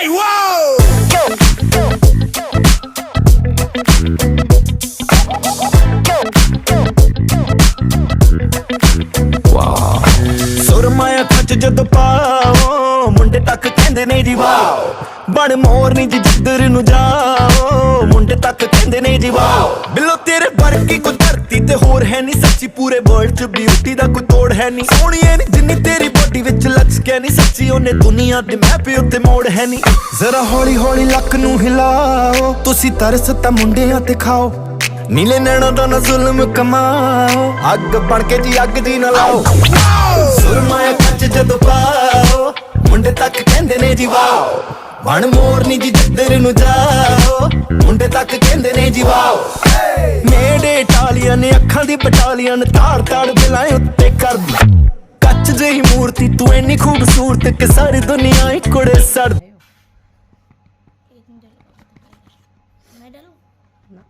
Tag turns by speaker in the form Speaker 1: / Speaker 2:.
Speaker 1: Hey, whoa!
Speaker 2: ਸੁਰਮਾਇਆ ਖੱਚ ਜਦੋਂ ਪਾਓ ਮੁੰਡੇ ਤੱਕ ਕਹਿੰਦੇ ਨੇ ਜੀ ਵਾਓ ਬਣ ਮੋਰਨੀ ਜੀ ਜਿੱਧਰ ਨੂੰ ਜਾਓ ਮੁੰਡੇ ਤੱਕ ਕਹਿੰਦੇ ਨੇ ਜੀ ਵਾਓ ਬਿੱਲੋ ਤੇਰੇ ਵਰਗੀ ਕੋਈ ਧਰਤੀ ਤੇ ਹੋਰ ਹੈ ਨਹੀਂ ਸੱਚੀ ਪੂਰੇ ਵਰਲਡ 'ਚ ਬਿਊਟੀ ਦਾ ਕੋਈ ਤੋੜ ਹੈ ਨਹੀਂ ਸੋਹਣੀਏ ਨੀ ਜਿੰਨੀ ਤੇਰੀ ਬੋਡੀ ਵਿੱਚ ਲਚਕਿਆ ਨਹੀਂ ਸੱਚੀ ਉਹਨੇ ਦੁਨੀਆ ਦੇ ਮੈਪ ਉੱਤੇ ਮੋੜ ਹੈ ਨਹੀਂ ਜ਼ਰਾ ਹੌਲੀ ਹੌਲੀ ਲੱਕ ਨੂੰ ਹਿਲਾਓ ਤੁਸੀਂ ਤਰਸ ਤਾਂ ਮੁੰਡਿਆਂ ਤੇ ਖਾਓ ਨੀਲੇ ਨੈਣਾਂ ਦਾ ਨਾ ਜ਼ੁਲਮ ਕਮਾਓ ਅੱਗ ਬਣ ਕੇ ਜੀ ਅੱਗ ਦੀ ਨਾ ਲਾਓ ਸੁਰਮਾਇਆ ਕੱਚ ਜਦੋਂ ਪਾਓ ਮੁੰਡੇ ਤੱਕ ਕਹਿੰਦੇ ਨੇ ਜੀ ਵਾਓ ਬਣ ਮੋਰਨੀ ਜੀ ਜਿੱਧਰ ਨੂੰ ਜਾਓ ਮੁੰਡੇ ਤੱਕ ਕਹਿੰਦੇ ਨੇ ਜੀ ਵਾਓ ਮੇਰੇ ਇਟਾਲੀਅਨ ਅੱਖਾਂ ਦੀ ਬਟਾਲੀਅਨ ਤਾੜ ਤਾੜ ਬਿਲਾਏ ਉੱਤੇ ਕਰਦੀ ਕੱਚ ਜਿਹੀ ਮੂਰਤੀ ਤੂੰ ਇੰਨੀ ਖੂਬਸੂਰਤ ਕਿ ਸਾਰੀ ਦੁਨੀਆ ਹੀ ਕੁੜੇ ਸੜ
Speaker 3: मैं डालूं ना